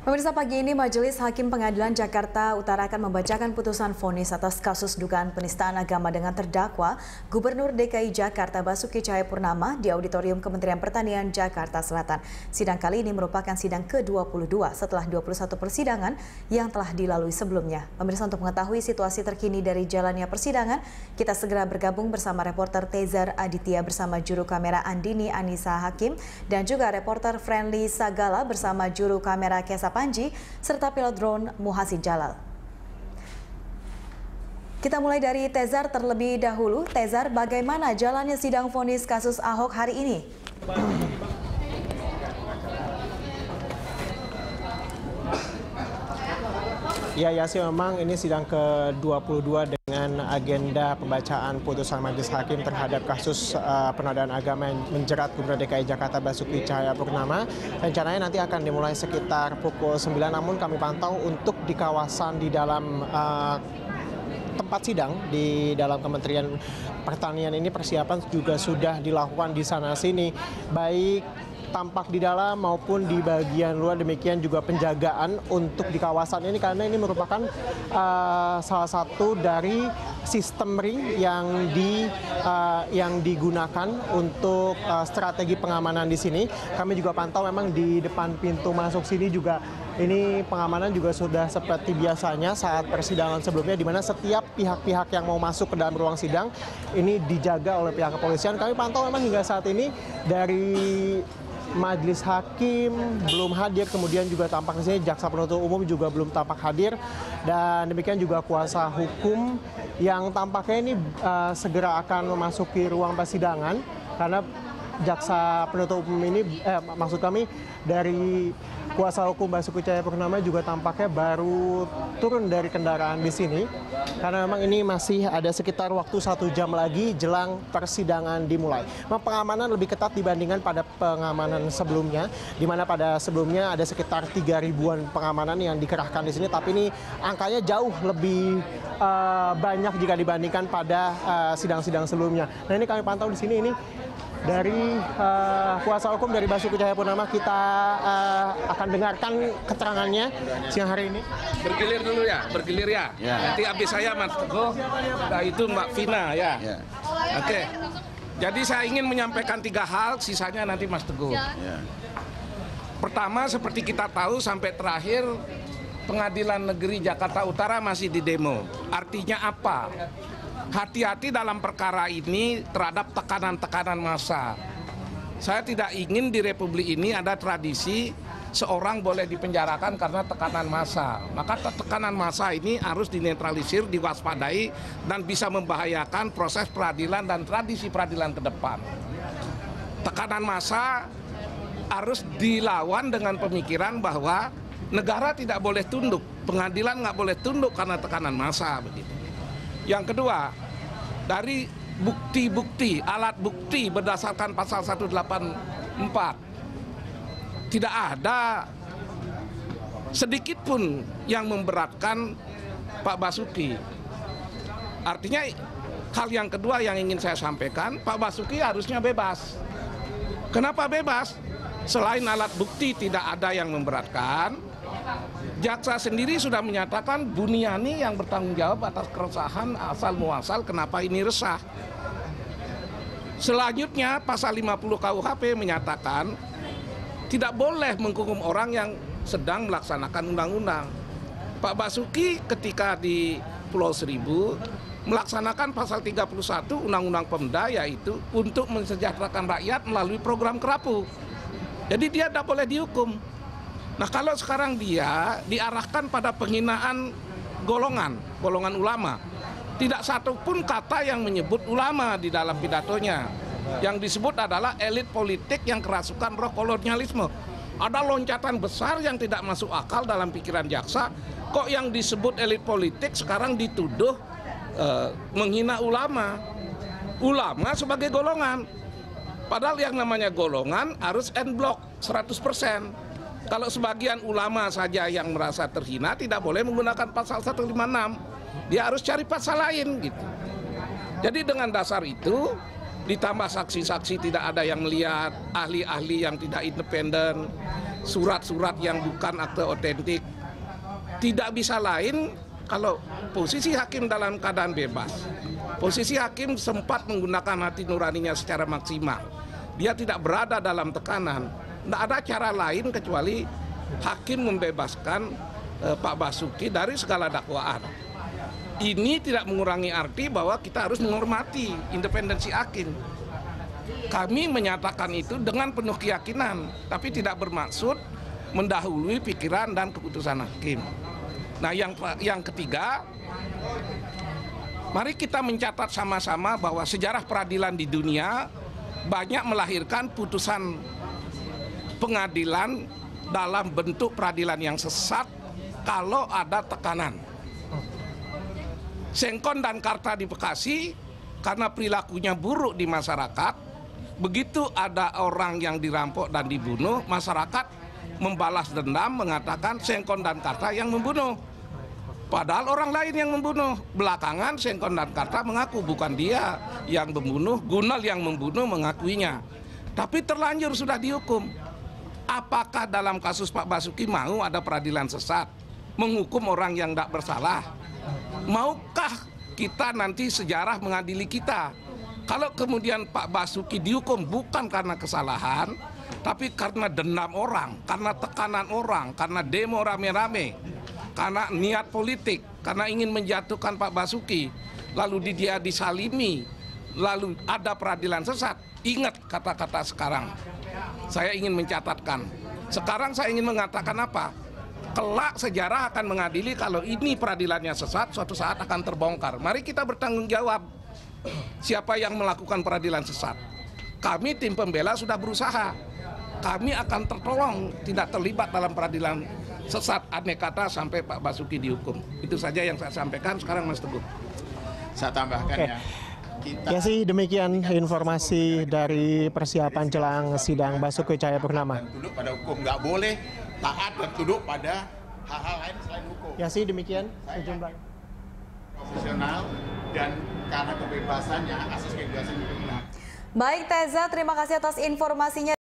Pemirsa, pagi ini Majelis Hakim Pengadilan Jakarta Utara akan membacakan putusan vonis atas kasus dugaan penistaan agama dengan terdakwa Gubernur DKI Jakarta Basuki Cahayapurnama di Auditorium Kementerian Pertanian Jakarta Selatan. Sidang kali ini merupakan sidang ke-22 setelah 21 persidangan yang telah dilalui sebelumnya. Pemirsa, untuk mengetahui situasi terkini dari jalannya persidangan, kita segera bergabung bersama reporter Tezar Aditya bersama juru kamera Andini Anissa Hakim dan juga reporter Friendly Sagala bersama juru kamera Kesa Panji, serta pilot drone Muhasin Jalal. Kita mulai dari Tezar terlebih dahulu. Tezar, bagaimana jalannya sidang vonis kasus Ahok hari ini? Ya, Yasi, memang ini sidang ke-22 dengan agenda pembacaan putusan Majelis Hakim terhadap kasus penodaan agama yang menjerat Gubernur DKI Jakarta Basuki Cahayapurnama. Rencananya nanti akan dimulai sekitar pukul 9, namun kami pantau untuk di kawasan di dalam tempat sidang di dalam Kementerian Pertanian ini persiapan juga sudah dilakukan di sana-sini, baik tampak di dalam maupun di bagian luar. Demikian juga penjagaan untuk di kawasan ini karena ini merupakan salah satu dari sistem ring yang digunakan untuk strategi pengamanan di sini. Kami juga pantau memang di depan pintu masuk sini juga ini pengamanan juga sudah seperti biasanya saat persidangan sebelumnya, di mana setiap pihak-pihak yang mau masuk ke dalam ruang sidang ini dijaga oleh pihak kepolisian. Kami pantau memang hingga saat ini dari Majelis Hakim belum hadir, kemudian juga tampak di sini jaksa penuntut umum juga belum tampak hadir, dan demikian juga kuasa hukum yang tampaknya ini segera akan memasuki ruang persidangan karena jaksa penuntut umum ini, maksud kami dari kuasa hukum Basuki Cahayapurnama juga tampaknya baru turun dari kendaraan di sini karena memang ini masih ada sekitar waktu 1 jam lagi jelang persidangan dimulai. Memang pengamanan lebih ketat dibandingkan pada pengamanan sebelumnya, di mana pada sebelumnya ada sekitar 3.000-an pengamanan yang dikerahkan di sini, tapi ini angkanya jauh lebih banyak jika dibandingkan pada sidang-sidang sebelumnya. Nah, ini kami pantau di sini ini dari kuasa hukum dari Basuki Cahayapurnama, kita akan dengarkan keterangannya siang hari ini. Bergilir dulu ya, bergilir ya. Nanti habis saya Mas Teguh, nah itu Mbak Vina ya. Oke. Jadi saya ingin menyampaikan 3 hal, sisanya nanti Mas Teguh. Pertama, seperti kita tahu sampai terakhir Pengadilan Negeri Jakarta Utara masih di demo. Artinya apa? Hati-hati dalam perkara ini terhadap tekanan-tekanan massa. Saya tidak ingin di Republik ini ada tradisi seorang boleh dipenjarakan karena tekanan massa. Maka tekanan massa ini harus dinetralisir, diwaspadai, dan bisa membahayakan proses peradilan dan tradisi peradilan ke depan. Tekanan massa harus dilawan dengan pemikiran bahwa negara tidak boleh tunduk, pengadilan nggak boleh tunduk karena tekanan massa, begitu. Yang kedua, dari bukti-bukti, alat bukti berdasarkan pasal 184, tidak ada sedikit pun yang memberatkan Pak Basuki. Artinya hal yang kedua yang ingin saya sampaikan, Pak Basuki harusnya bebas. Kenapa bebas? Selain alat bukti tidak ada yang memberatkan, jaksa sendiri sudah menyatakan Buniani yang bertanggung jawab atas keresahan asal muasal kenapa ini resah. Selanjutnya pasal 50 KUHP menyatakan tidak boleh menghukum orang yang sedang melaksanakan undang-undang. Pak Basuki ketika di Pulau Seribu melaksanakan pasal 31 Undang-Undang Pemda, yaitu untuk mensejahterakan rakyat melalui program Kerapu. Jadi dia tidak boleh dihukum. Nah, kalau sekarang dia diarahkan pada penghinaan golongan ulama, tidak satu pun kata yang menyebut ulama di dalam pidatonya. Yang disebut adalah elit politik yang kerasukan roh kolonialisme. Ada loncatan besar yang tidak masuk akal dalam pikiran jaksa. Kok yang disebut elit politik sekarang dituduh menghina ulama. Ulama sebagai golongan. Padahal yang namanya golongan harus en blok 100%. Kalau sebagian ulama saja yang merasa terhina tidak boleh menggunakan pasal 156. Dia harus cari pasal lain gitu. Jadi dengan dasar itu ditambah saksi-saksi tidak ada yang melihat, ahli-ahli yang tidak independen, surat-surat yang bukan akte otentik. Tidak bisa lain kalau posisi hakim dalam keadaan bebas. Posisi hakim sempat menggunakan hati nuraninya secara maksimal. Dia tidak berada dalam tekanan. Tidak ada cara lain kecuali hakim membebaskan Pak Basuki dari segala dakwaan. Ini tidak mengurangi arti bahwa kita harus menghormati independensi hakim. Kami menyatakan itu dengan penuh keyakinan, tapi tidak bermaksud mendahului pikiran dan keputusan hakim. Nah, yang ketiga, mari kita mencatat sama-sama bahwa sejarah peradilan di dunia banyak melahirkan putusan pengadilan dalam bentuk peradilan yang sesat kalau ada tekanan. Sengkon dan Karta di Bekasi karena perilakunya buruk di masyarakat, begitu ada orang yang dirampok dan dibunuh, masyarakat membalas dendam mengatakan Sengkon dan Karta yang membunuh. Padahal orang lain yang membunuh. Belakangan Sengkon dan Karta mengaku bukan dia yang membunuh, Gunal yang membunuh mengakuinya. Tapi terlanjur sudah dihukum. Apakah dalam kasus Pak Basuki mau ada peradilan sesat? Menghukum orang yang tidak bersalah? Maukah kita nanti sejarah mengadili kita? Kalau kemudian Pak Basuki dihukum bukan karena kesalahan, tapi karena dendam orang, karena tekanan orang, karena demo rame-rame, karena niat politik, karena ingin menjatuhkan Pak Basuki, lalu dia disalimi, lalu ada peradilan sesat. Ingat kata-kata sekarang. Saya ingin mencatatkan. Sekarang saya ingin mengatakan apa? Kelak sejarah akan mengadili kalau ini peradilannya sesat, suatu saat akan terbongkar. Mari kita bertanggung jawab. Siapa yang melakukan peradilan sesat? Kami tim pembela sudah berusaha. Kami akan tertolong tidak terlibat dalam peradilan sesat andai kata sampai Pak Basuki dihukum. Itu saja yang saya sampaikan. Sekarang Mas Teguh. Saya tambahkan ya. Ya sih, demikian informasi dari persiapan jelang sidang Basuki Cahayapurnama. Tunduk pada hukum, nggak boleh taat dan tunduk pada hal-hal lain selain hukum. Ya sih, demikian sejumlah Profesional dan karena kebebasannya, asas kebebasan itu benar. Baik Teza, terima kasih atas informasinya.